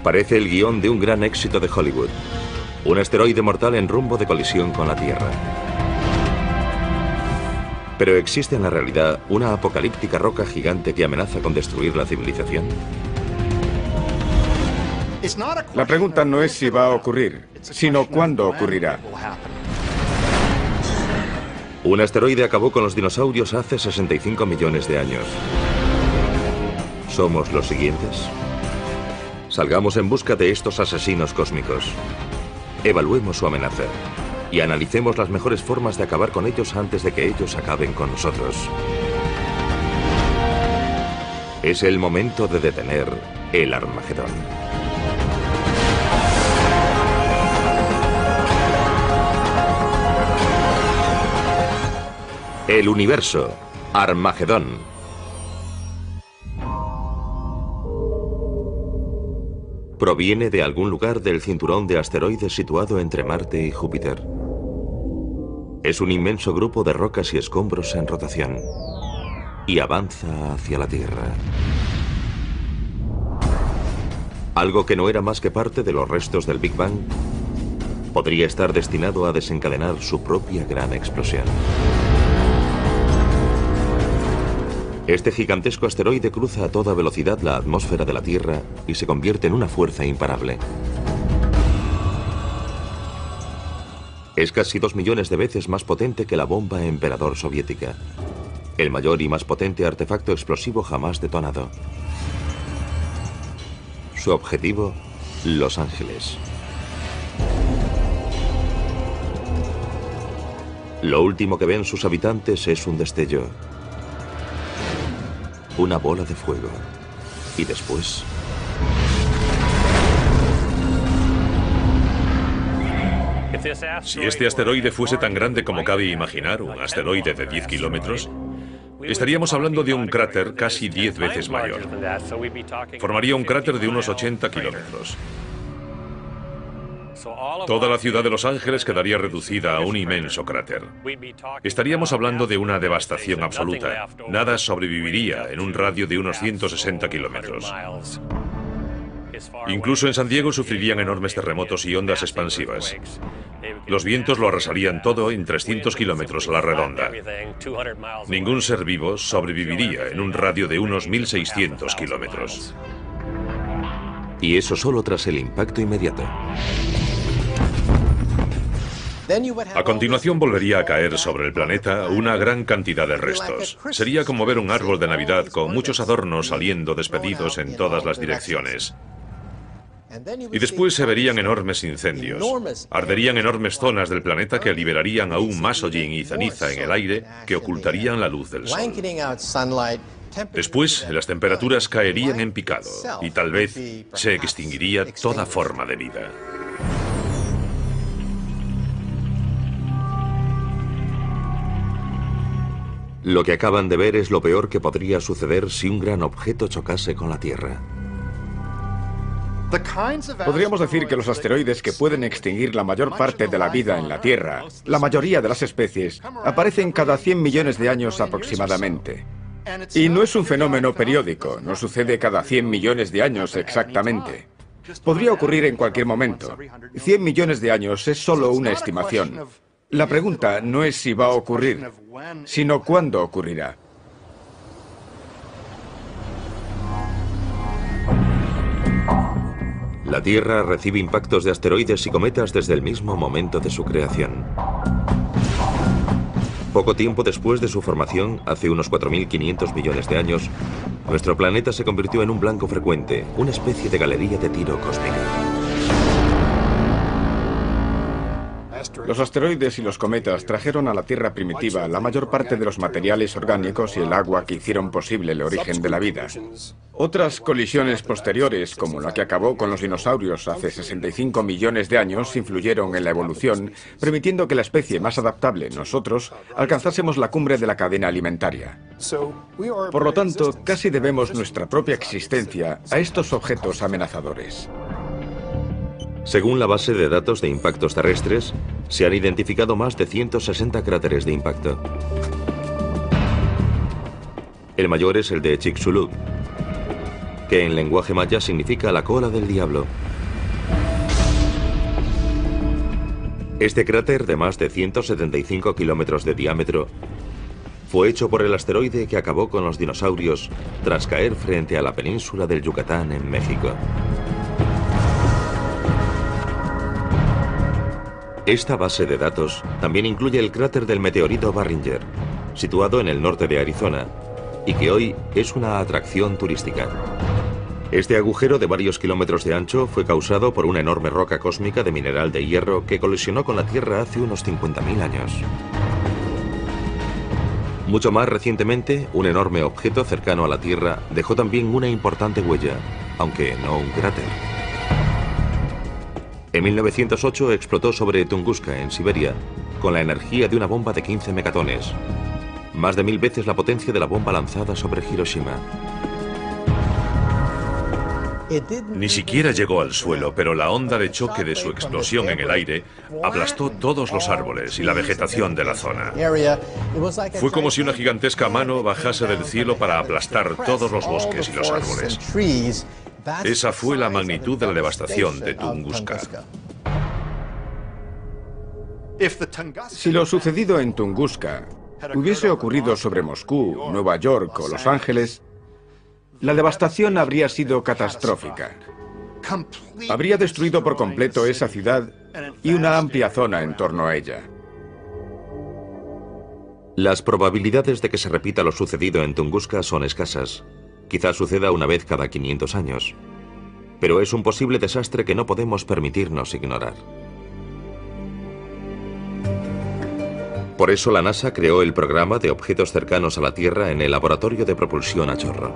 Parece el guión de un gran éxito de Hollywood. Un asteroide mortal en rumbo de colisión con la Tierra. Pero ¿existe en la realidad una apocalíptica roca gigante que amenaza con destruir la civilización? La pregunta no es si va a ocurrir, sino cuándo ocurrirá. Un asteroide acabó con los dinosaurios hace 65 millones de años. ¿Somos los siguientes? Salgamos en busca de estos asesinos cósmicos. Evaluemos su amenaza y analicemos las mejores formas de acabar con ellos antes de que ellos acaben con nosotros. Es el momento de detener el Armagedón. El universo, Armagedón. Proviene de algún lugar del cinturón de asteroides situado entre Marte y Júpiter. Es un inmenso grupo de rocas y escombros en rotación y avanza hacia la Tierra. Algo que no era más que parte de los restos del Big Bang podría estar destinado a desencadenar su propia gran explosión. Este gigantesco asteroide cruza a toda velocidad la atmósfera de la Tierra y se convierte en una fuerza imparable. Es casi 2 millones de veces más potente que la bomba Emperador soviética, el mayor y más potente artefacto explosivo jamás detonado. Su objetivo, Los Ángeles. Lo último que ven sus habitantes es un destello. Una bola de fuego. Y después... Si este asteroide fuese tan grande como cabe imaginar, un asteroide de 10 kilómetros, estaríamos hablando de un cráter casi 10 veces mayor. Formaría un cráter de unos 80 kilómetros. Toda la ciudad de Los Ángeles quedaría reducida a un inmenso cráter. Estaríamos hablando de una devastación absoluta. Nada sobreviviría en un radio de unos 160 kilómetros. Incluso en San Diego sufrirían enormes terremotos y ondas expansivas. Los vientos lo arrasarían todo en 300 kilómetros a la redonda. Ningún ser vivo sobreviviría en un radio de unos 1.600 kilómetros. Y eso solo tras el impacto inmediato. A continuación volvería a caer sobre el planeta una gran cantidad de restos. Sería como ver un árbol de Navidad con muchos adornos saliendo despedidos en todas las direcciones. Y después se verían enormes incendios. Arderían enormes zonas del planeta que liberarían aún más hollín y ceniza en el aire que ocultarían la luz del sol. Después, las temperaturas caerían en picado y tal vez se extinguiría toda forma de vida. Lo que acaban de ver es lo peor que podría suceder si un gran objeto chocase con la Tierra. Podríamos decir que los asteroides que pueden extinguir la mayor parte de la vida en la Tierra, la mayoría de las especies, aparecen cada 100 millones de años aproximadamente. Y no es un fenómeno periódico, no sucede cada 100 millones de años exactamente. Podría ocurrir en cualquier momento. 100 millones de años es solo una estimación. La pregunta no es si va a ocurrir, sino cuándo ocurrirá. La Tierra recibe impactos de asteroides y cometas desde el mismo momento de su creación. Poco tiempo después de su formación, hace unos 4.500 millones de años, nuestro planeta se convirtió en un blanco frecuente, una especie de galería de tiro cósmica. Los asteroides y los cometas trajeron a la Tierra primitiva la mayor parte de los materiales orgánicos y el agua que hicieron posible el origen de la vida. Otras colisiones posteriores, como la que acabó con los dinosaurios hace 65 millones de años, influyeron en la evolución, permitiendo que la especie más adaptable, nosotros, alcanzásemos la cumbre de la cadena alimentaria. Por lo tanto, casi debemos nuestra propia existencia a estos objetos amenazadores. Según la base de datos de impactos terrestres, se han identificado más de 160 cráteres de impacto. El mayor es el de Chicxulub. que en lenguaje maya significa la cola del diablo. Este cráter de más de 175 kilómetros de diámetro fue hecho por el asteroide que acabó con los dinosaurios tras caer frente a la península del Yucatán en México. Esta base de datos también incluye el cráter del meteorito Barringer, situado en el norte de Arizona, y que hoy es una atracción turística. Este agujero de varios kilómetros de ancho fue causado por una enorme roca cósmica de mineral de hierro que colisionó con la Tierra hace unos 50.000 años. Mucho más recientemente, un enorme objeto cercano a la Tierra dejó también una importante huella, aunque no un cráter. En 1908 explotó sobre Tunguska, en Siberia, con la energía de una bomba de 15 megatones, más de 1000 veces la potencia de la bomba lanzada sobre Hiroshima. Ni siquiera llegó al suelo, pero la onda de choque de su explosión en el aire aplastó todos los árboles y la vegetación de la zona. Fue como si una gigantesca mano bajase del cielo para aplastar todos los bosques y los árboles. Esa fue la magnitud de la devastación de Tunguska. Si lo sucedido en Tunguska hubiese ocurrido sobre Moscú, Nueva York o Los Ángeles, la devastación habría sido catastrófica. Habría destruido por completo esa ciudad y una amplia zona en torno a ella. Las probabilidades de que se repita lo sucedido en Tunguska son escasas. Quizás suceda una vez cada 500 años. Pero es un posible desastre que no podemos permitirnos ignorar. Por eso la NASA creó el programa de objetos cercanos a la Tierra en el Laboratorio de Propulsión a Chorro.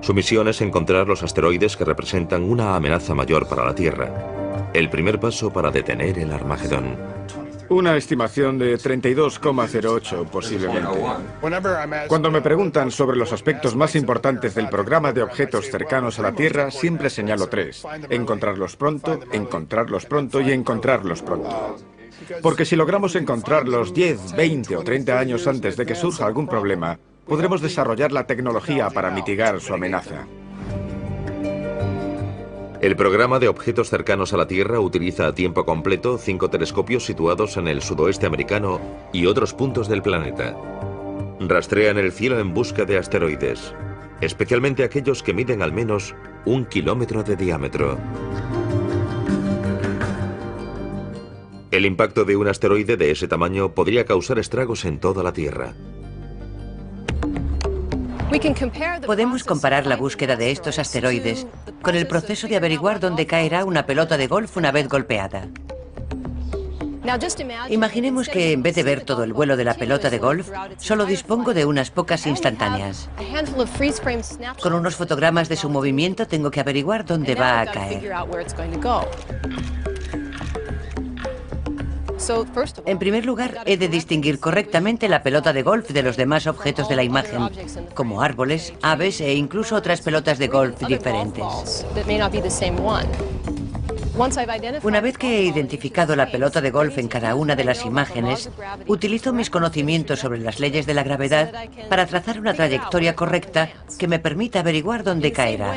Su misión es encontrar los asteroides que representan una amenaza mayor para la Tierra. El primer paso para detener el Armagedón. Una estimación de 32,08 posiblemente. Cuando me preguntan sobre los aspectos más importantes del programa de objetos cercanos a la Tierra, siempre señalo 3. Encontrarlos pronto y encontrarlos pronto. Porque si logramos encontrarlos 10, 20 o 30 años antes de que surja algún problema, podremos desarrollar la tecnología para mitigar su amenaza. El programa de objetos cercanos a la Tierra utiliza a tiempo completo 5 telescopios situados en el sudoeste americano y otros puntos del planeta. Rastrean el cielo en busca de asteroides, especialmente aquellos que miden al menos 1 kilómetro de diámetro. El impacto de un asteroide de ese tamaño podría causar estragos en toda la Tierra. Podemos comparar la búsqueda de estos asteroides con el proceso de averiguar dónde caerá una pelota de golf una vez golpeada. Imaginemos que en vez de ver todo el vuelo de la pelota de golf, solo dispongo de unas pocas instantáneas. Con unos fotogramas de su movimiento tengo que averiguar dónde va a caer. En primer lugar, he de distinguir correctamente la pelota de golf de los demás objetos de la imagen, como árboles, aves e incluso otras pelotas de golf diferentes. Una vez que he identificado la pelota de golf en cada una de las imágenes, utilizo mis conocimientos sobre las leyes de la gravedad para trazar una trayectoria correcta que me permita averiguar dónde caerá.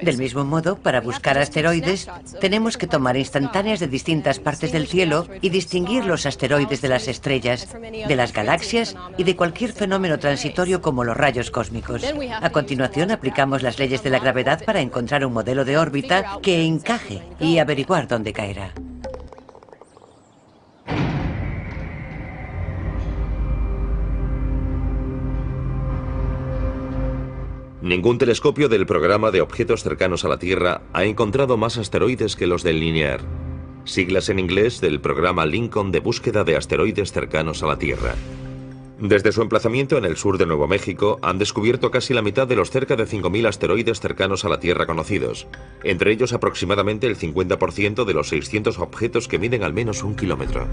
Del mismo modo, para buscar asteroides, tenemos que tomar instantáneas de distintas partes del cielo y distinguir los asteroides de las estrellas, de las galaxias y de cualquier fenómeno transitorio como los rayos cósmicos. A continuación, aplicamos las leyes de la gravedad para encontrar un modelo de órbita que encaje y averiguar dónde caerá. Ningún telescopio del programa de objetos cercanos a la Tierra ha encontrado más asteroides que los del Linear, siglas en inglés del programa Lincoln de búsqueda de asteroides cercanos a la Tierra. Desde su emplazamiento en el sur de Nuevo México, han descubierto casi la mitad de los cerca de 5.000 asteroides cercanos a la Tierra conocidos, entre ellos aproximadamente el 50% de los 600 objetos que miden al menos 1 kilómetro.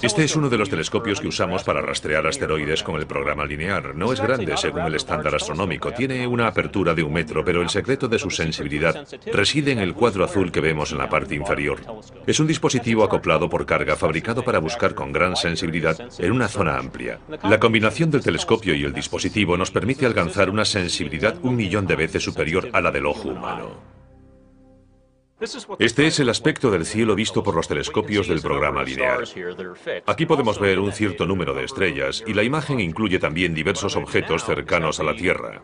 Este es uno de los telescopios que usamos para rastrear asteroides con el programa linear. No es grande según el estándar astronómico, tiene una apertura de 1 metro, pero el secreto de su sensibilidad reside en el cuadro azul que vemos en la parte inferior. Es un dispositivo acoplado por carga fabricado para buscar con gran sensibilidad en una zona amplia. La combinación del telescopio y el dispositivo nos permite alcanzar una sensibilidad 1.000.000 de veces superior a la del ojo humano. Este es el aspecto del cielo visto por los telescopios del programa linear. Aquí podemos ver un cierto número de estrellas y la imagen incluye también diversos objetos cercanos a la Tierra.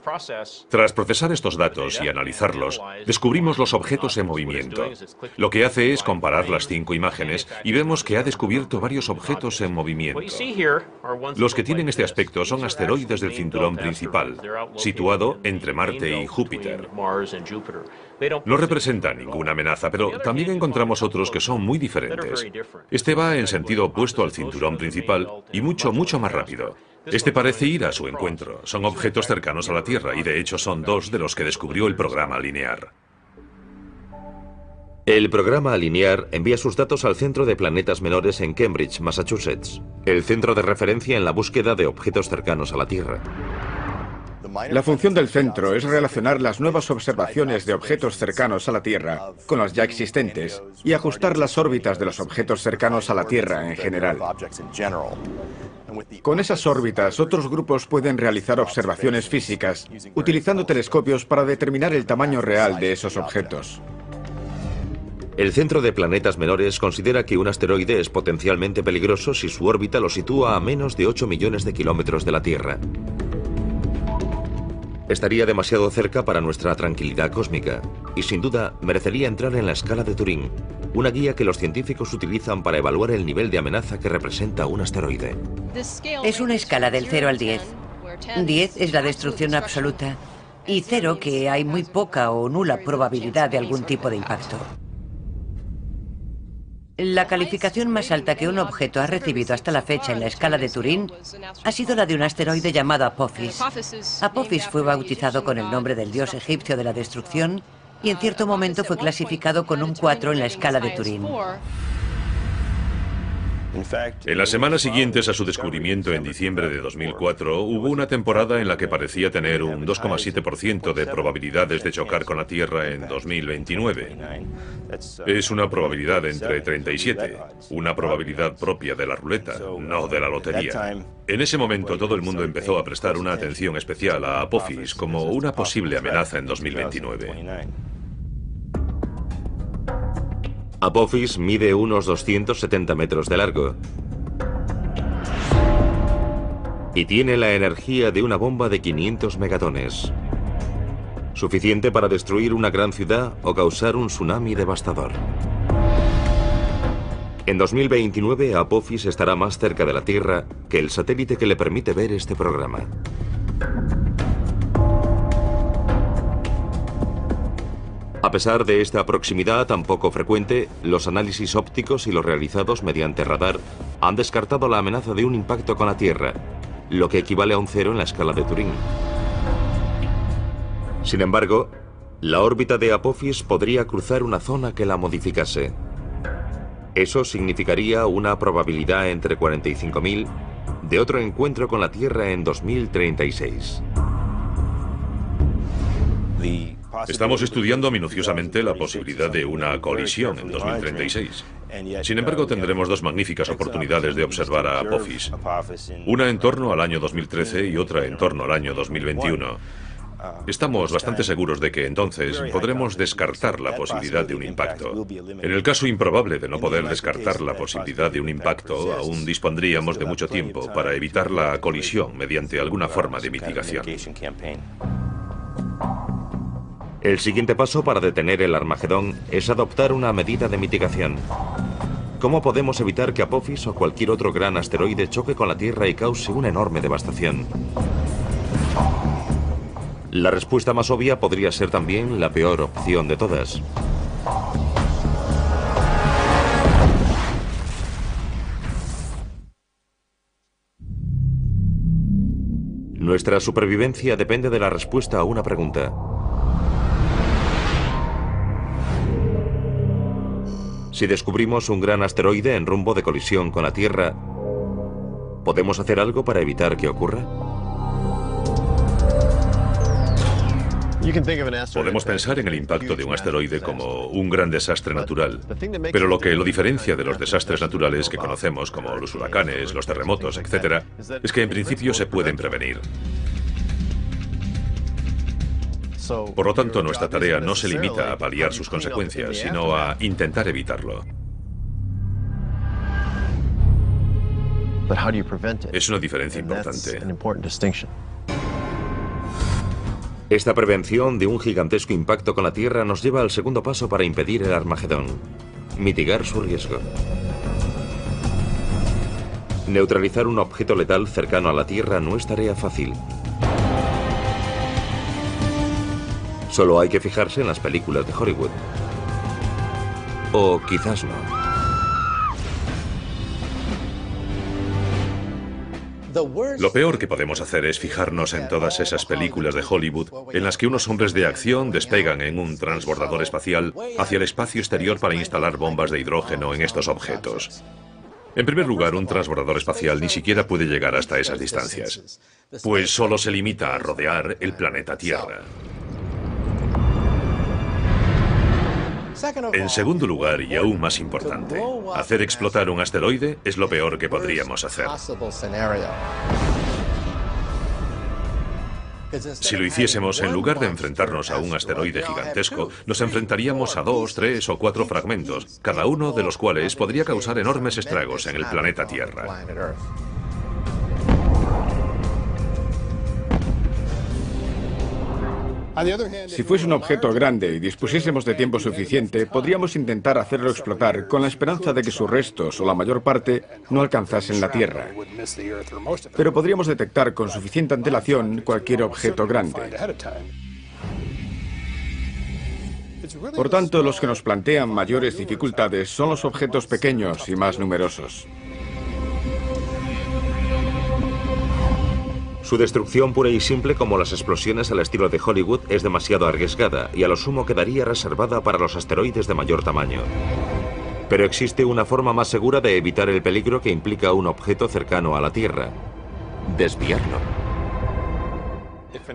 Tras procesar estos datos y analizarlos, descubrimos los objetos en movimiento. Lo que hace es comparar las 5 imágenes y vemos que ha descubierto varios objetos en movimiento. Los que tienen este aspecto son asteroides del cinturón principal, situado entre Marte y Júpiter. No representa ninguna amenaza, pero también encontramos otros que son muy diferentes. Este va en sentido opuesto al cinturón principal y mucho más rápido. Este parece ir a su encuentro. Son objetos cercanos a la Tierra y de hecho son 2 de los que descubrió el programa linear. El programa linear envía sus datos al Centro de Planetas Menores en Cambridge, Massachusetts, el centro de referencia en la búsqueda de objetos cercanos a la Tierra. La función del centro es relacionar las nuevas observaciones de objetos cercanos a la Tierra con las ya existentes y ajustar las órbitas de los objetos cercanos a la Tierra en general. Con esas órbitas, otros grupos pueden realizar observaciones físicas utilizando telescopios para determinar el tamaño real de esos objetos. El Centro de Planetas Menores considera que un asteroide es potencialmente peligroso si su órbita lo sitúa a menos de 8 millones de kilómetros de la Tierra. Estaría demasiado cerca para nuestra tranquilidad cósmica y sin duda merecería entrar en la escala de Turing, una guía que los científicos utilizan para evaluar el nivel de amenaza que representa un asteroide. Es una escala del 0 al 10. 10 es la destrucción absoluta y 0 que hay muy poca o nula probabilidad de algún tipo de impacto. La calificación más alta que un objeto ha recibido hasta la fecha en la escala de Turing ha sido la de un asteroide llamado Apophis. Apophis fue bautizado con el nombre del dios egipcio de la destrucción y en cierto momento fue clasificado con un 4 en la escala de Turing. En las semanas siguientes a su descubrimiento en diciembre de 2004, hubo una temporada en la que parecía tener un 2,7% de probabilidades de chocar con la Tierra en 2029. Es una probabilidad entre 37, una probabilidad propia de la ruleta, no de la lotería. En ese momento todo el mundo empezó a prestar una atención especial a Apophis como una posible amenaza en 2029. Apophis mide unos 270 metros de largo y tiene la energía de una bomba de 500 megatones, suficiente para destruir una gran ciudad o causar un tsunami devastador. En 2029, Apophis estará más cerca de la Tierra que el satélite que le permite ver este programa. A pesar de esta proximidad tan poco frecuente, los análisis ópticos y los realizados mediante radar han descartado la amenaza de un impacto con la Tierra, lo que equivale a un 0 en la escala de Turing. Sin embargo, la órbita de Apophis podría cruzar una zona que la modificase. Eso significaría una probabilidad entre 45.000 de otro encuentro con la Tierra en 2036. Estamos estudiando minuciosamente la posibilidad de una colisión en 2036. Sin embargo, tendremos 2 magníficas oportunidades de observar a Apophis. Una en torno al año 2013 y otra en torno al año 2021. Estamos bastante seguros de que entonces podremos descartar la posibilidad de un impacto. En el caso improbable de no poder descartar la posibilidad de un impacto, aún dispondríamos de mucho tiempo para evitar la colisión mediante alguna forma de mitigación. El siguiente paso para detener el Armagedón es adoptar una medida de mitigación. ¿Cómo podemos evitar que Apophis o cualquier otro gran asteroide choque con la Tierra y cause una enorme devastación? La respuesta más obvia podría ser también la peor opción de todas. Nuestra supervivencia depende de la respuesta a una pregunta. Si descubrimos un gran asteroide en rumbo de colisión con la Tierra, ¿podemos hacer algo para evitar que ocurra? Podemos pensar en el impacto de un asteroide como un gran desastre natural, pero lo que lo diferencia de los desastres naturales que conocemos, como los huracanes, los terremotos, etc., es que en principio se pueden prevenir. Por lo tanto, nuestra tarea no se limita a paliar sus consecuencias, sino a intentar evitarlo. Es una diferencia importante. Esta prevención de un gigantesco impacto con la Tierra nos lleva al segundo paso para impedir el Armagedón: mitigar su riesgo. Neutralizar un objeto letal cercano a la Tierra no es tarea fácil. Solo hay que fijarse en las películas de Hollywood. O quizás no. Lo peor que podemos hacer es fijarnos en todas esas películas de Hollywood en las que unos hombres de acción despegan en un transbordador espacial hacia el espacio exterior para instalar bombas de hidrógeno en estos objetos. En primer lugar, un transbordador espacial ni siquiera puede llegar hasta esas distancias, pues solo se limita a rodear el planeta Tierra. En segundo lugar, y aún más importante, hacer explotar un asteroide es lo peor que podríamos hacer. Si lo hiciésemos, en lugar de enfrentarnos a un asteroide gigantesco, nos enfrentaríamos a 2, 3 o 4 fragmentos, cada uno de los cuales podría causar enormes estragos en el planeta Tierra. Si fuese un objeto grande y dispusiésemos de tiempo suficiente, podríamos intentar hacerlo explotar con la esperanza de que sus restos, o la mayor parte, no alcanzasen la Tierra. Pero podríamos detectar con suficiente antelación cualquier objeto grande. Por tanto, los que nos plantean mayores dificultades son los objetos pequeños y más numerosos. Su destrucción pura y simple, como las explosiones al estilo de Hollywood, es demasiado arriesgada y a lo sumo quedaría reservada para los asteroides de mayor tamaño. Pero existe una forma más segura de evitar el peligro que implica un objeto cercano a la Tierra: desviarlo.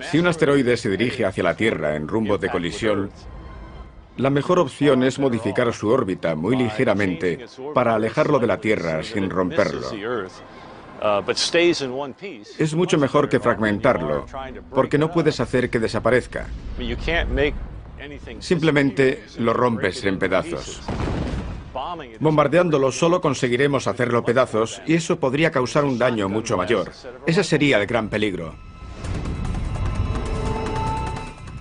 Si un asteroide se dirige hacia la Tierra en rumbo de colisión, la mejor opción es modificar su órbita muy ligeramente para alejarlo de la Tierra sin romperlo. Es mucho mejor que fragmentarlo, porque no puedes hacer que desaparezca. Simplemente lo rompes en pedazos. Bombardeándolo solo conseguiremos hacerlo pedazos y eso podría causar un daño mucho mayor. Ese sería el gran peligro.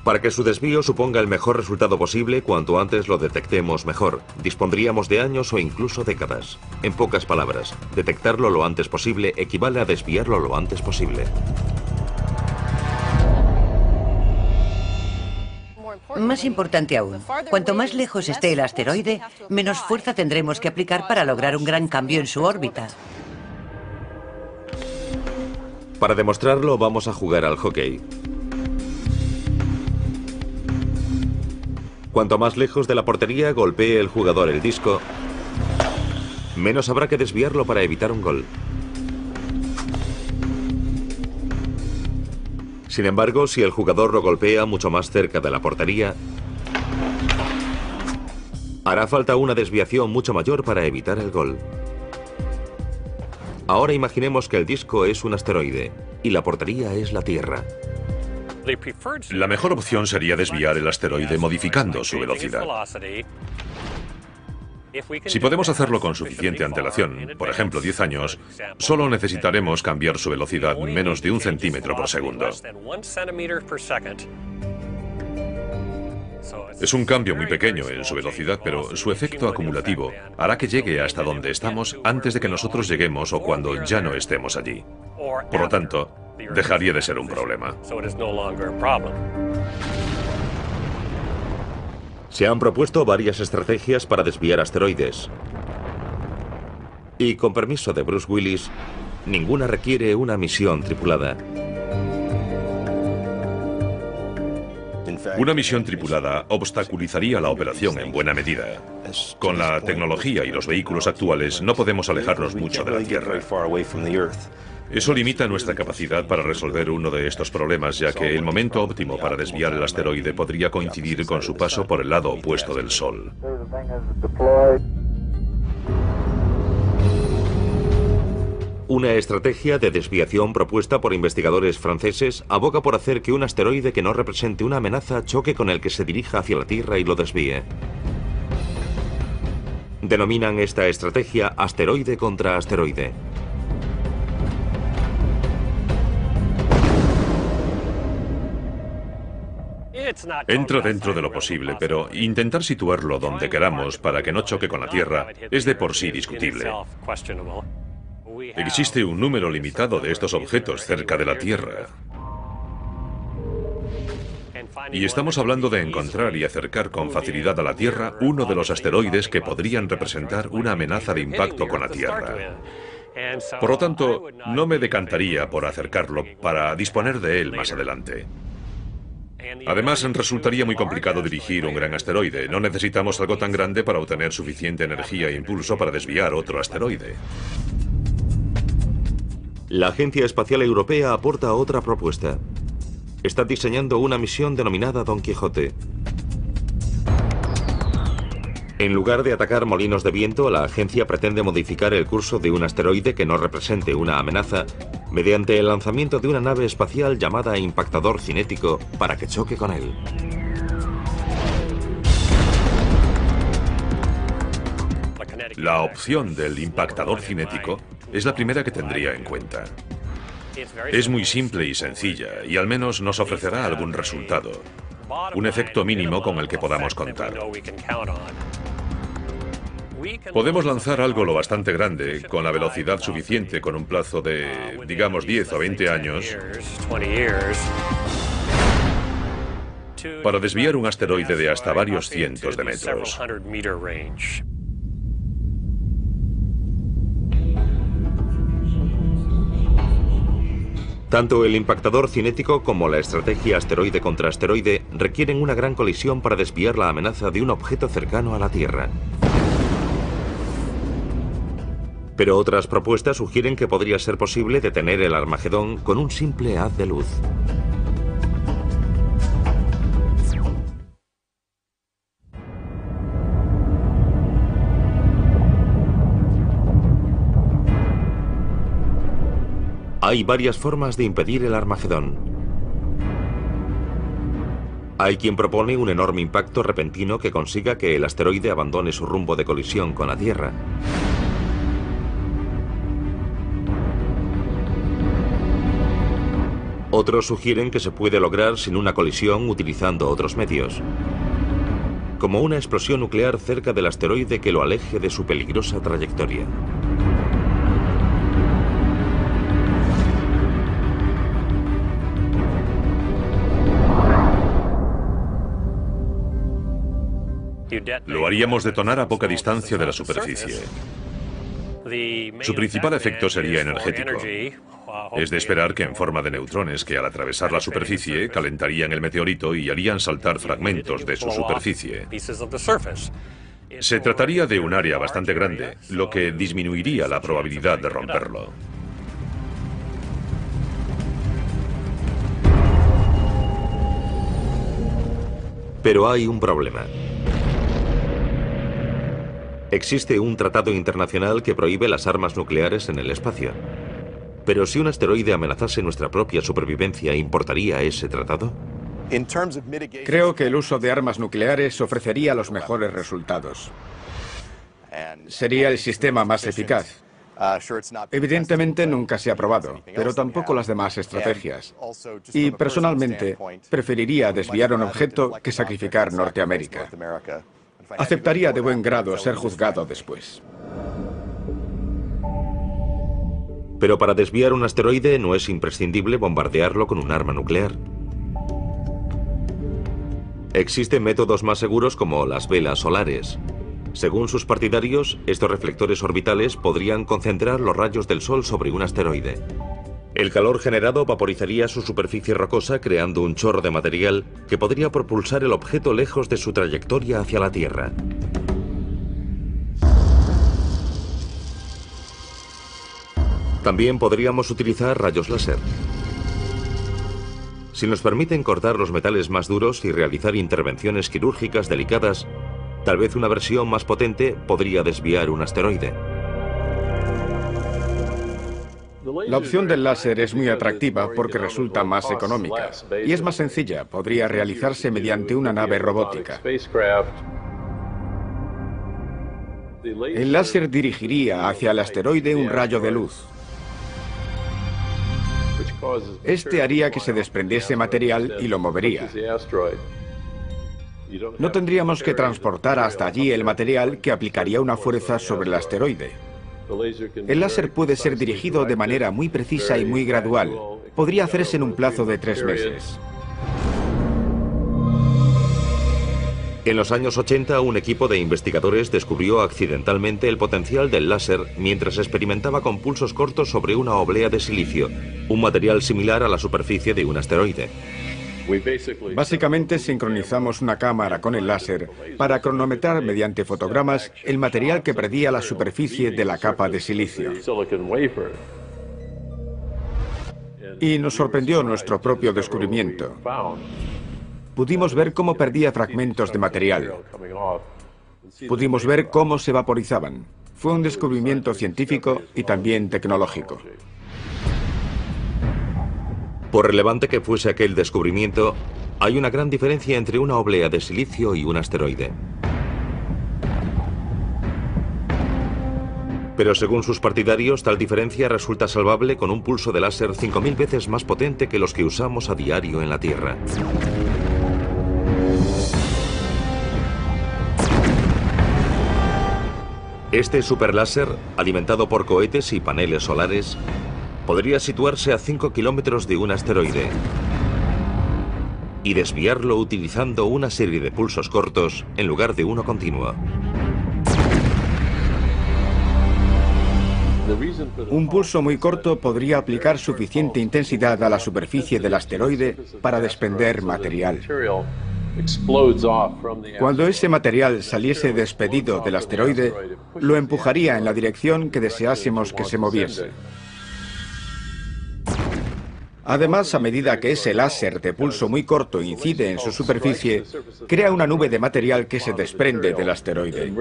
Para que su desvío suponga el mejor resultado posible, cuanto antes lo detectemos mejor. Dispondríamos de años o incluso décadas. En pocas palabras, detectarlo lo antes posible equivale a desviarlo lo antes posible. Más importante aún, cuanto más lejos esté el asteroide, menos fuerza tendremos que aplicar para lograr un gran cambio en su órbita. Para demostrarlo, vamos a jugar al hockey. Cuanto más lejos de la portería golpee el jugador el disco, menos habrá que desviarlo para evitar un gol. Sin embargo, si el jugador lo golpea mucho más cerca de la portería, hará falta una desviación mucho mayor para evitar el gol. Ahora imaginemos que el disco es un asteroide y la portería es la Tierra. La mejor opción sería desviar el asteroide modificando su velocidad. Si podemos hacerlo con suficiente antelación, por ejemplo 10 años, solo necesitaremos cambiar su velocidad menos de 1 centímetro por segundo. Es un cambio muy pequeño en su velocidad, pero su efecto acumulativo hará que llegue hasta donde estamos antes de que nosotros lleguemos o cuando ya no estemos allí. Por lo tanto, dejaría de ser un problema. Se han propuesto varias estrategias para desviar asteroides. Y con permiso de Bruce Willis, ninguna requiere una misión tripulada. Una misión tripulada obstaculizaría la operación en buena medida. Con la tecnología y los vehículos actuales no podemos alejarnos mucho de la Tierra. Eso limita nuestra capacidad para resolver uno de estos problemas, ya que el momento óptimo para desviar el asteroide podría coincidir con su paso por el lado opuesto del Sol. Una estrategia de desviación propuesta por investigadores franceses aboga por hacer que un asteroide que no represente una amenaza choque con el que se dirija hacia la Tierra y lo desvíe. Denominan esta estrategia asteroide contra asteroide. Entra dentro de lo posible, pero intentar situarlo donde queramos para que no choque con la Tierra es de por sí discutible. Existe un número limitado de estos objetos cerca de la Tierra. Y estamos hablando de encontrar y acercar con facilidad a la Tierra uno de los asteroides que podrían representar una amenaza de impacto con la Tierra. Por lo tanto, no me decantaría por acercarlo para disponer de él más adelante. Además, resultaría muy complicado dirigir un gran asteroide. No necesitamos algo tan grande para obtener suficiente energía e impulso para desviar otro asteroide. La Agencia Espacial Europea aporta otra propuesta. Está diseñando una misión denominada Don Quijote. En lugar de atacar molinos de viento, la agencia pretende modificar el curso de un asteroide que no represente una amenaza mediante el lanzamiento de una nave espacial llamada impactador cinético para que choque con él. La opción del impactador cinético es la primera que tendría en cuenta. Es muy simple y sencilla, y al menos nos ofrecerá algún resultado. Un efecto mínimo con el que podamos contar. Podemos lanzar algo lo bastante grande, con la velocidad suficiente, con un plazo de, digamos, 10 o 20 años, para desviar un asteroide de hasta varios cientos de metros. Tanto el impactador cinético como la estrategia asteroide contra asteroide requieren una gran colisión para desviar la amenaza de un objeto cercano a la Tierra. Pero otras propuestas sugieren que podría ser posible detener el Armagedón con un simple haz de luz. Hay varias formas de impedir el Armagedón. Hay quien propone un enorme impacto repentino que consiga que el asteroide abandone su rumbo de colisión con la Tierra. Otros sugieren que se puede lograr sin una colisión utilizando otros medios, como una explosión nuclear cerca del asteroide que lo aleje de su peligrosa trayectoria. Lo haríamos detonar a poca distancia de la superficie. Su principal efecto sería energético. Es de esperar que en forma de neutrones que al atravesar la superficie calentarían el meteorito y harían saltar fragmentos de su superficie. Se trataría de un área bastante grande, lo que disminuiría la probabilidad de romperlo. Pero hay un problema. Existe un tratado internacional que prohíbe las armas nucleares en el espacio. Pero si un asteroide amenazase nuestra propia supervivencia, ¿importaría ese tratado? Creo que el uso de armas nucleares ofrecería los mejores resultados. Sería el sistema más eficaz. Evidentemente nunca se ha probado, pero tampoco las demás estrategias. Y personalmente, preferiría desviar un objeto que sacrificar Norteamérica. Aceptaría de buen grado ser juzgado después. Pero para desviar un asteroide no es imprescindible bombardearlo con un arma nuclear. Existen métodos más seguros como las velas solares. Según sus partidarios, estos reflectores orbitales podrían concentrar los rayos del Sol sobre un asteroide. El calor generado vaporizaría su superficie rocosa, creando un chorro de material que podría propulsar el objeto lejos de su trayectoria hacia la Tierra. También podríamos utilizar rayos láser. Si nos permiten cortar los metales más duros y realizar intervenciones quirúrgicas delicadas, tal vez una versión más potente podría desviar un asteroide. La opción del láser es muy atractiva porque resulta más económica y es más sencilla. Podría realizarse mediante una nave robótica. El láser dirigiría hacia el asteroide un rayo de luz. Este haría que se desprendiese material y lo movería. No tendríamos que transportar hasta allí el material que aplicaría una fuerza sobre el asteroide. El láser puede ser dirigido de manera muy precisa y muy gradual. Podría hacerse en un plazo de 3 meses. En los años 80, un equipo de investigadores descubrió accidentalmente el potencial del láser mientras experimentaba con pulsos cortos sobre una oblea de silicio, un material similar a la superficie de un asteroide. Básicamente sincronizamos una cámara con el láser para cronometrar mediante fotogramas el material que perdía la superficie de la capa de silicio. Y nos sorprendió nuestro propio descubrimiento. Pudimos ver cómo perdía fragmentos de material. Pudimos ver cómo se vaporizaban. Fue un descubrimiento científico y también tecnológico. Por relevante que fuese aquel descubrimiento, hay una gran diferencia entre una oblea de silicio y un asteroide. Pero según sus partidarios, tal diferencia resulta salvable con un pulso de láser 5000 veces más potente que los que usamos a diario en la Tierra. Este superláser, alimentado por cohetes y paneles solares, podría situarse a 5 kilómetros de un asteroide y desviarlo utilizando una serie de pulsos cortos en lugar de uno continuo. Un pulso muy corto podría aplicar suficiente intensidad a la superficie del asteroide para desprender material. Cuando ese material saliese despedido del asteroide, lo empujaría en la dirección que deseásemos que se moviese. Además, a medida que ese láser de pulso muy corto incide en su superficie, crea una nube de material que se desprende del asteroide.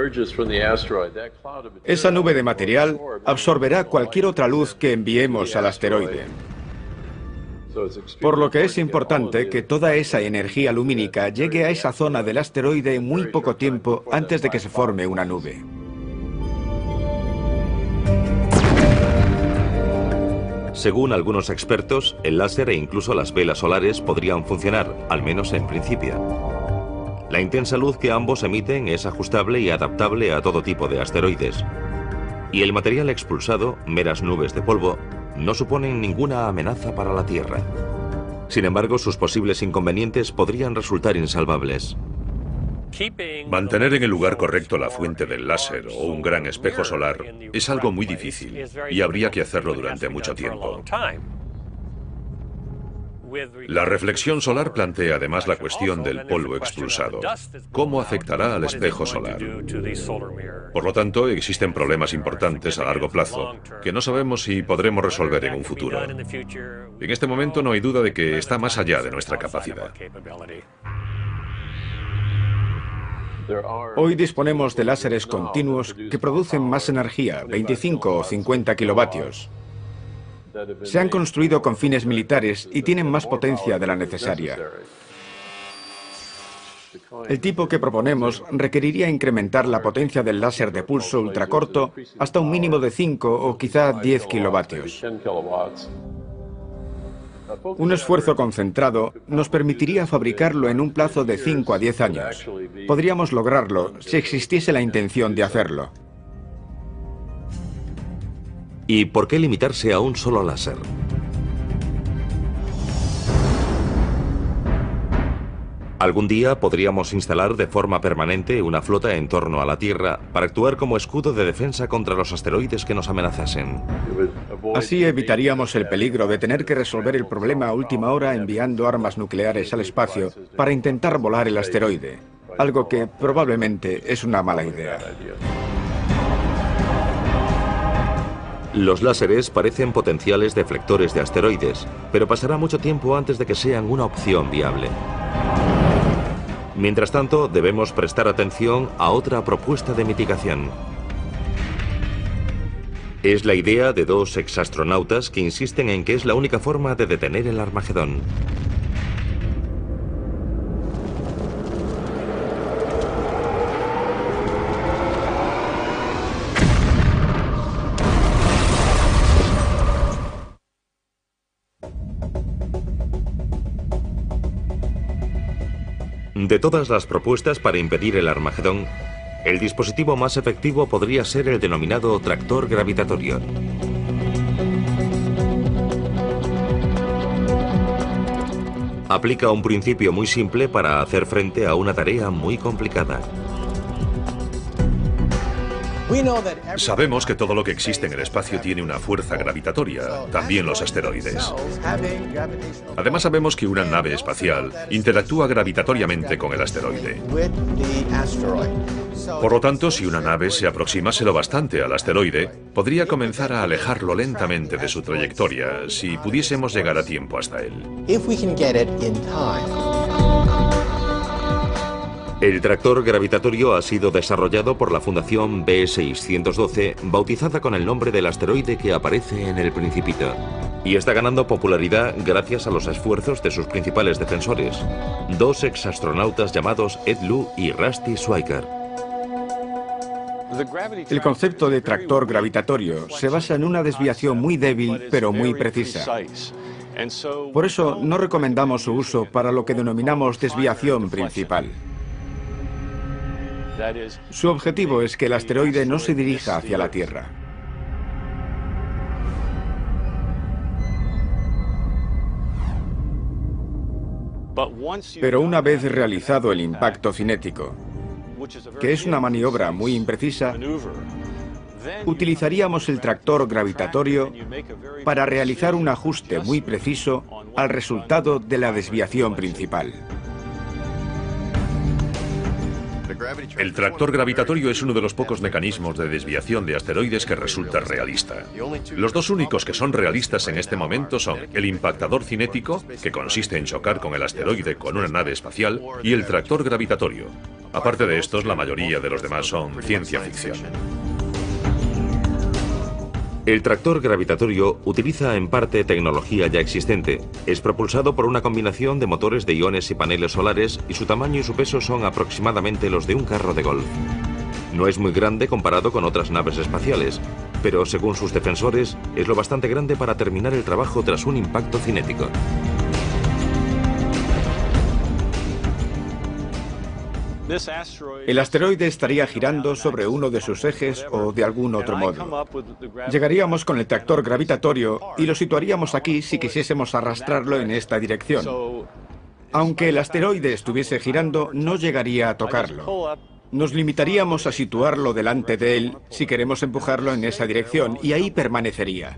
Esa nube de material absorberá cualquier otra luz que enviemos al asteroide. Por lo que es importante que toda esa energía lumínica llegue a esa zona del asteroide en muy poco tiempo antes de que se forme una nube. Según algunos expertos, el láser e incluso las velas solares podrían funcionar, al menos en principio. La intensa luz que ambos emiten es ajustable y adaptable a todo tipo de asteroides. Y el material expulsado, meras nubes de polvo, no suponen ninguna amenaza para la Tierra. Sin embargo, sus posibles inconvenientes podrían resultar insalvables. Mantener en el lugar correcto la fuente del láser o un gran espejo solar es algo muy difícil y habría que hacerlo durante mucho tiempo. La reflexión solar plantea además la cuestión del polvo expulsado. ¿Cómo afectará al espejo solar? Por lo tanto, existen problemas importantes a largo plazo que no sabemos si podremos resolver en un futuro. En este momento no hay duda de que está más allá de nuestra capacidad. Hoy disponemos de láseres continuos que producen más energía, 25 o 50 kilovatios. Se han construido con fines militares y tienen más potencia de la necesaria. El tipo que proponemos requeriría incrementar la potencia del láser de pulso ultracorto hasta un mínimo de 5 o quizá 10 kilovatios. Un esfuerzo concentrado nos permitiría fabricarlo en un plazo de 5 a 10 años. Podríamos lograrlo si existiese la intención de hacerlo. ¿Y por qué limitarse a un solo láser? Algún día podríamos instalar de forma permanente una flota en torno a la Tierra para actuar como escudo de defensa contra los asteroides que nos amenazasen. Así evitaríamos el peligro de tener que resolver el problema a última hora enviando armas nucleares al espacio para intentar volar el asteroide, algo que probablemente es una mala idea. Los láseres parecen potenciales deflectores de asteroides, pero pasará mucho tiempo antes de que sean una opción viable. Mientras tanto, debemos prestar atención a otra propuesta de mitigación. Es la idea de dos exastronautas que insisten en que es la única forma de detener el Armagedón. De todas las propuestas para impedir el Armagedón, el dispositivo más efectivo podría ser el denominado tractor gravitatorio. Aplica un principio muy simple para hacer frente a una tarea muy complicada. Sabemos que todo lo que existe en el espacio tiene una fuerza gravitatoria, también los asteroides. Además sabemos que una nave espacial interactúa gravitatoriamente con el asteroide. Por lo tanto, si una nave se aproximase lo bastante al asteroide, podría comenzar a alejarlo lentamente de su trayectoria, si pudiésemos llegar a tiempo hasta él. El tractor gravitatorio ha sido desarrollado por la Fundación B612, bautizada con el nombre del asteroide que aparece en El Principito, y está ganando popularidad gracias a los esfuerzos de sus principales defensores, dos exastronautas llamados Ed Lu y Rusty Schweiker. El concepto de tractor gravitatorio se basa en una desviación muy débil pero muy precisa. Por eso no recomendamos su uso para lo que denominamos desviación principal. Su objetivo es que el asteroide no se dirija hacia la Tierra. Pero una vez realizado el impacto cinético, que es una maniobra muy imprecisa, utilizaríamos el tractor gravitatorio para realizar un ajuste muy preciso al resultado de la desviación principal. El tractor gravitatorio es uno de los pocos mecanismos de desviación de asteroides que resulta realista. Los dos únicos que son realistas en este momento son el impactador cinético, que consiste en chocar con el asteroide con una nave espacial, y el tractor gravitatorio. Aparte de estos, la mayoría de los demás son ciencia ficción. El tractor gravitatorio utiliza en parte tecnología ya existente. Es propulsado por una combinación de motores de iones y paneles solares y su tamaño y su peso son aproximadamente los de un carro de golf. No es muy grande comparado con otras naves espaciales, pero según sus defensores es lo bastante grande para terminar el trabajo tras un impacto cinético. El asteroide estaría girando sobre uno de sus ejes o de algún otro modo. Llegaríamos con el tractor gravitatorio y lo situaríamos aquí si quisiésemos arrastrarlo en esta dirección. Aunque el asteroide estuviese girando, no llegaría a tocarlo. Nos limitaríamos a situarlo delante de él si queremos empujarlo en esa dirección y ahí permanecería.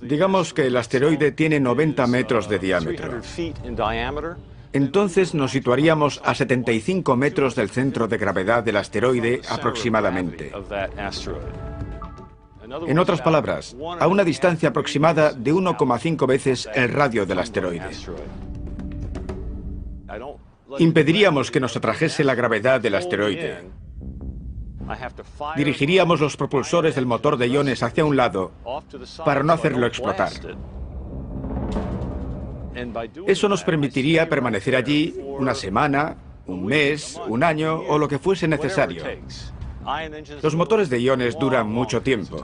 Digamos que el asteroide tiene 90 metros de diámetro. Entonces nos situaríamos a 75 metros del centro de gravedad del asteroide aproximadamente. En otras palabras, a una distancia aproximada de 1,5 veces el radio del asteroide. Impediríamos que nos atrajese la gravedad del asteroide. Dirigiríamos los propulsores del motor de iones hacia un lado para no hacerlo explotar. Eso nos permitiría permanecer allí una semana, un mes, un año o lo que fuese necesario. Los motores de iones duran mucho tiempo.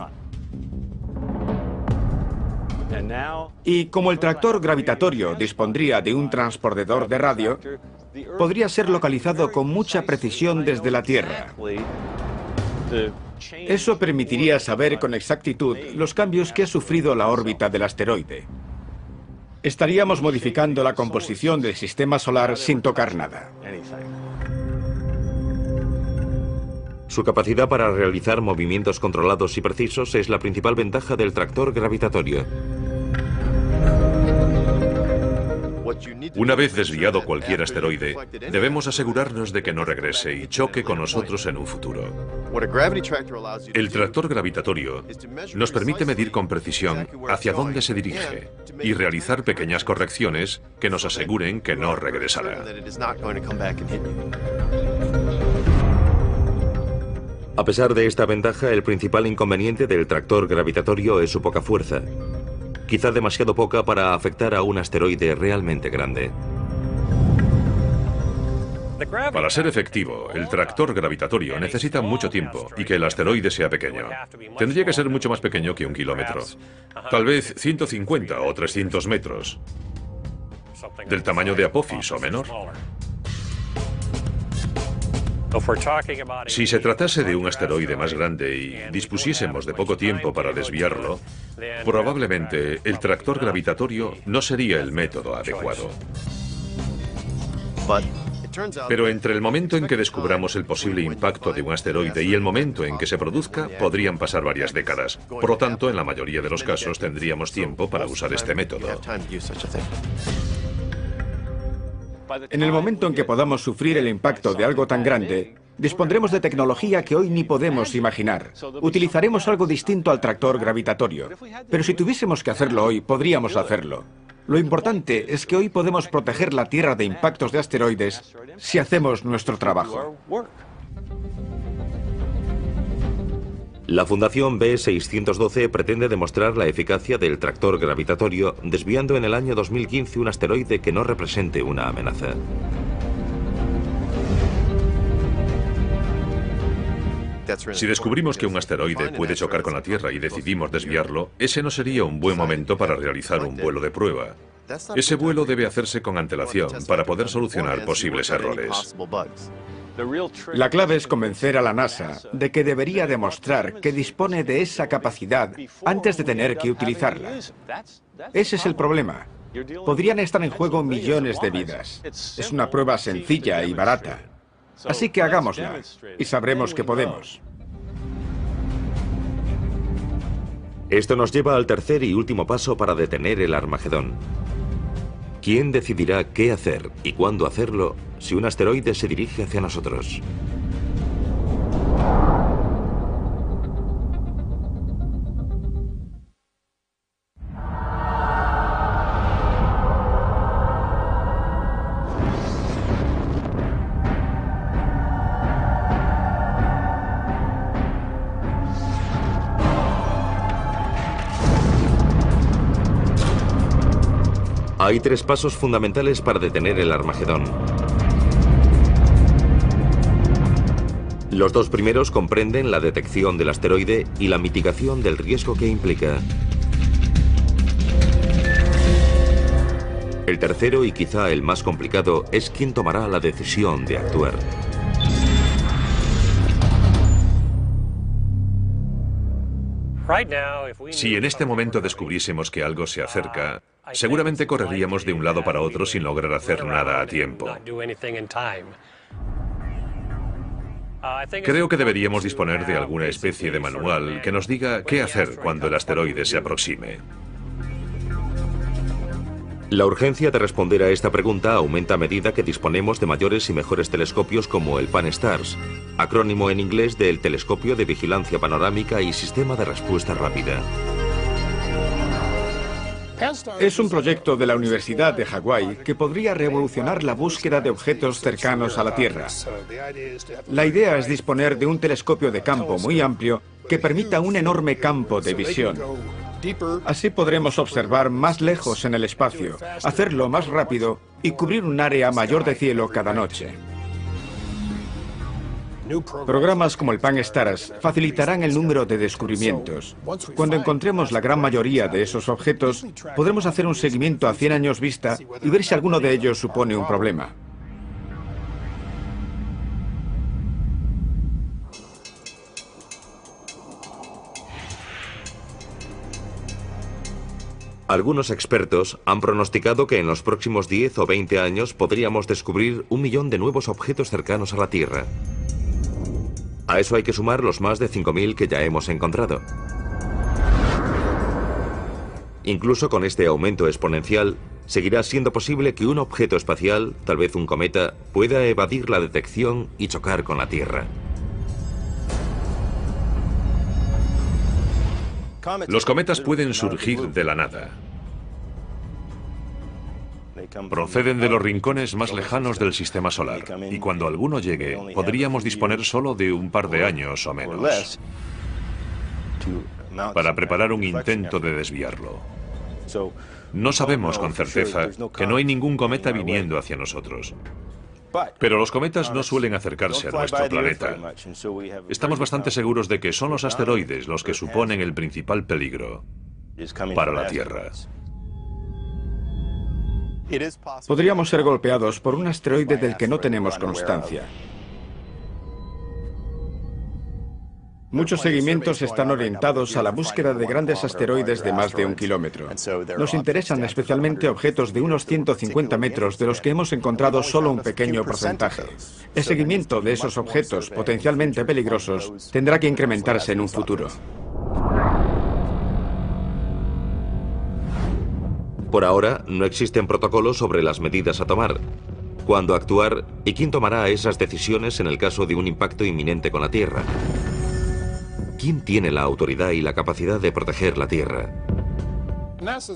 Y como el tractor gravitatorio dispondría de un transpondedor de radio, podría ser localizado con mucha precisión desde la Tierra. Eso permitiría saber con exactitud los cambios que ha sufrido la órbita del asteroide. estaríamos modificando la composición del sistema solar sin tocar nada. Su capacidad para realizar movimientos controlados y precisos es la principal ventaja del tractor gravitatorio. Una vez desviado cualquier asteroide, debemos asegurarnos de que no regrese y choque con nosotros en un futuro. El tractor gravitatorio nos permite medir con precisión hacia dónde se dirige y realizar pequeñas correcciones que nos aseguren que no regresará. A pesar de esta ventaja, el principal inconveniente del tractor gravitatorio es su poca fuerza. Quizá demasiado poca para afectar a un asteroide realmente grande. Para ser efectivo, el tractor gravitatorio necesita mucho tiempo y que el asteroide sea pequeño. Tendría que ser mucho más pequeño que 1 kilómetro. Tal vez 150 o 300 metros. Del tamaño de Apophis o menor. Si se tratase de un asteroide más grande y dispusiésemos de poco tiempo para desviarlo, probablemente el tractor gravitatorio no sería el método adecuado. Pero entre el momento en que descubramos el posible impacto de un asteroide y el momento en que se produzca, podrían pasar varias décadas. Por lo tanto, en la mayoría de los casos tendríamos tiempo para usar este método. En el momento en que podamos sufrir el impacto de algo tan grande, dispondremos de tecnología que hoy ni podemos imaginar. Utilizaremos algo distinto al tractor gravitatorio. Pero si tuviésemos que hacerlo hoy, podríamos hacerlo. Lo importante es que hoy podemos proteger la Tierra de impactos de asteroides si hacemos nuestro trabajo. La Fundación B612 pretende demostrar la eficacia del tractor gravitatorio desviando en el año 2015 un asteroide que no represente una amenaza. Si descubrimos que un asteroide puede chocar con la Tierra y decidimos desviarlo, ese no sería un buen momento para realizar un vuelo de prueba. Ese vuelo debe hacerse con antelación para poder solucionar posibles errores. La clave es convencer a la NASA de que debería demostrar que dispone de esa capacidad antes de tener que utilizarla. Ese es el problema. Podrían estar en juego millones de vidas. Es una prueba sencilla y barata. Así que hagámosla y sabremos que podemos. Esto nos lleva al tercer y último paso para detener el Armagedón. ¿Quién decidirá qué hacer y cuándo hacerlo si un asteroide se dirige hacia nosotros? Hay tres pasos fundamentales para detener el Armagedón. Los dos primeros comprenden la detección del asteroide y la mitigación del riesgo que implica. El tercero, y quizá el más complicado, es quién tomará la decisión de actuar. Si en este momento descubriésemos que algo se acerca, seguramente correríamos de un lado para otro sin lograr hacer nada a tiempo. Creo que deberíamos disponer de alguna especie de manual que nos diga qué hacer cuando el asteroide se aproxime. La urgencia de responder a esta pregunta aumenta a medida que disponemos de mayores y mejores telescopios como el Pan-STARRS, acrónimo en inglés del Telescopio de Vigilancia Panorámica y Sistema de Respuesta Rápida. Es un proyecto de la Universidad de Hawái que podría revolucionar la búsqueda de objetos cercanos a la Tierra. La idea es disponer de un telescopio de campo muy amplio que permita un enorme campo de visión. Así podremos observar más lejos en el espacio, hacerlo más rápido y cubrir un área mayor de cielo cada noche. Programas como el Pan-STARRS facilitarán el número de descubrimientos. Cuando encontremos la gran mayoría de esos objetos, podremos hacer un seguimiento a 100 años vista y ver si alguno de ellos supone un problema. Algunos expertos han pronosticado que en los próximos 10 o 20 años podríamos descubrir 1 millón de nuevos objetos cercanos a la Tierra. A eso hay que sumar los más de 5.000 que ya hemos encontrado. Incluso con este aumento exponencial, seguirá siendo posible que un objeto espacial, tal vez un cometa, pueda evadir la detección y chocar con la Tierra. Los cometas pueden surgir de la nada. Proceden de los rincones más lejanos del sistema solar, y cuando alguno llegue, podríamos disponer solo de un par de años o menos para preparar un intento de desviarlo. No sabemos con certeza que no hay ningún cometa viniendo hacia nosotros. Pero los cometas no suelen acercarse a nuestro planeta. Estamos bastante seguros de que son los asteroides los que suponen el principal peligro para la Tierra. Podríamos ser golpeados por un asteroide del que no tenemos constancia. Muchos seguimientos están orientados a la búsqueda de grandes asteroides de más de 1 kilómetro. Nos interesan especialmente objetos de unos 150 metros de los que hemos encontrado solo un pequeño porcentaje. El seguimiento de esos objetos potencialmente peligrosos tendrá que incrementarse en un futuro. Por ahora, no existen protocolos sobre las medidas a tomar, cuándo actuar y quién tomará esas decisiones en el caso de un impacto inminente con la Tierra. ¿Quién tiene la autoridad y la capacidad de proteger la Tierra?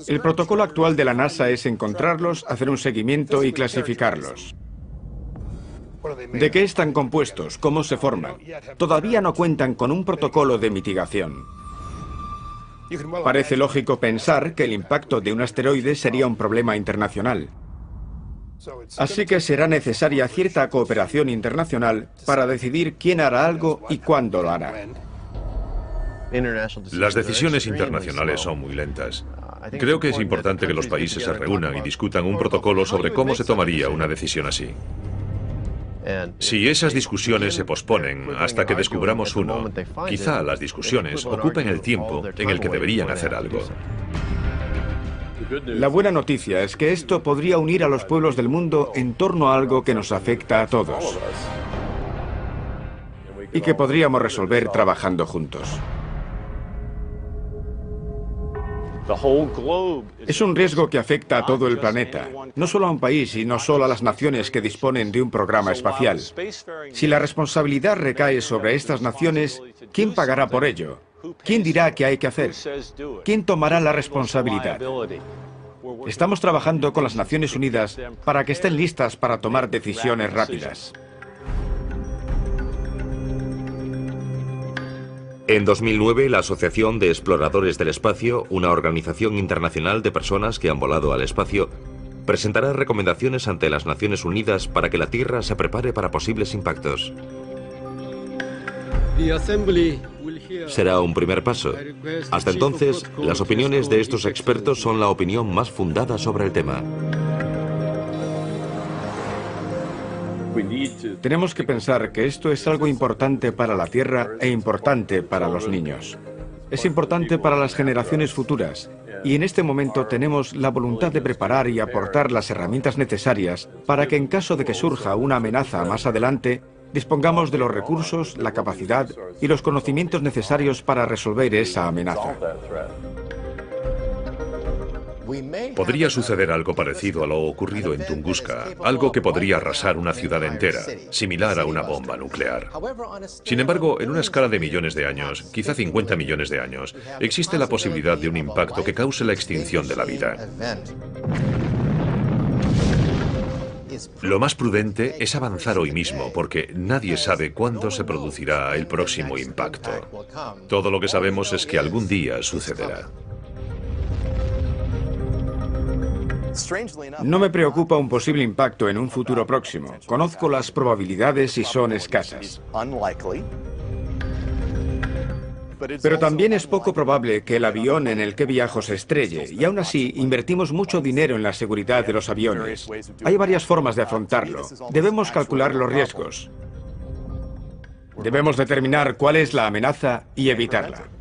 El protocolo actual de la NASA es encontrarlos, hacer un seguimiento y clasificarlos. ¿De qué están compuestos? ¿Cómo se forman? Todavía no cuentan con un protocolo de mitigación. Parece lógico pensar que el impacto de un asteroide sería un problema internacional. Así que será necesaria cierta cooperación internacional para decidir quién hará algo y cuándo lo hará. Las decisiones internacionales son muy lentas. Creo que es importante que los países se reúnan y discutan un protocolo sobre cómo se tomaría una decisión así. Si esas discusiones se posponen hasta que descubramos uno, quizá las discusiones ocupen el tiempo en el que deberían hacer algo. La buena noticia es que esto podría unir a los pueblos del mundo en torno a algo que nos afecta a todos y que podríamos resolver trabajando juntos. Es un riesgo que afecta a todo el planeta, no solo a un país y no solo a las naciones que disponen de un programa espacial. Si la responsabilidad recae sobre estas naciones, ¿quién pagará por ello? ¿Quién dirá qué hay que hacer? ¿Quién tomará la responsabilidad? Estamos trabajando con las Naciones Unidas para que estén listas para tomar decisiones rápidas. En 2009, la Asociación de Exploradores del Espacio, una organización internacional de personas que han volado al espacio, presentará recomendaciones ante las Naciones Unidas para que la Tierra se prepare para posibles impactos. Será un primer paso. Hasta entonces, las opiniones de estos expertos son la opinión más fundada sobre el tema. Tenemos que pensar que esto es algo importante para la Tierra e importante para los niños. Es importante para las generaciones futuras y en este momento tenemos la voluntad de preparar y aportar las herramientas necesarias para que en caso de que surja una amenaza más adelante, dispongamos de los recursos, la capacidad y los conocimientos necesarios para resolver esa amenaza. Podría suceder algo parecido a lo ocurrido en Tunguska, algo que podría arrasar una ciudad entera, similar a una bomba nuclear. Sin embargo, en una escala de millones de años, quizá 50 millones de años, existe la posibilidad de un impacto que cause la extinción de la vida. Lo más prudente es avanzar hoy mismo, porque nadie sabe cuándo se producirá el próximo impacto. Todo lo que sabemos es que algún día sucederá. No me preocupa un posible impacto en un futuro próximo. Conozco las probabilidades y son escasas. Pero también es poco probable que el avión en el que viajo se estrelle, y aún así invertimos mucho dinero en la seguridad de los aviones. Hay varias formas de afrontarlo. Debemos calcular los riesgos. Debemos determinar cuál es la amenaza y evitarla.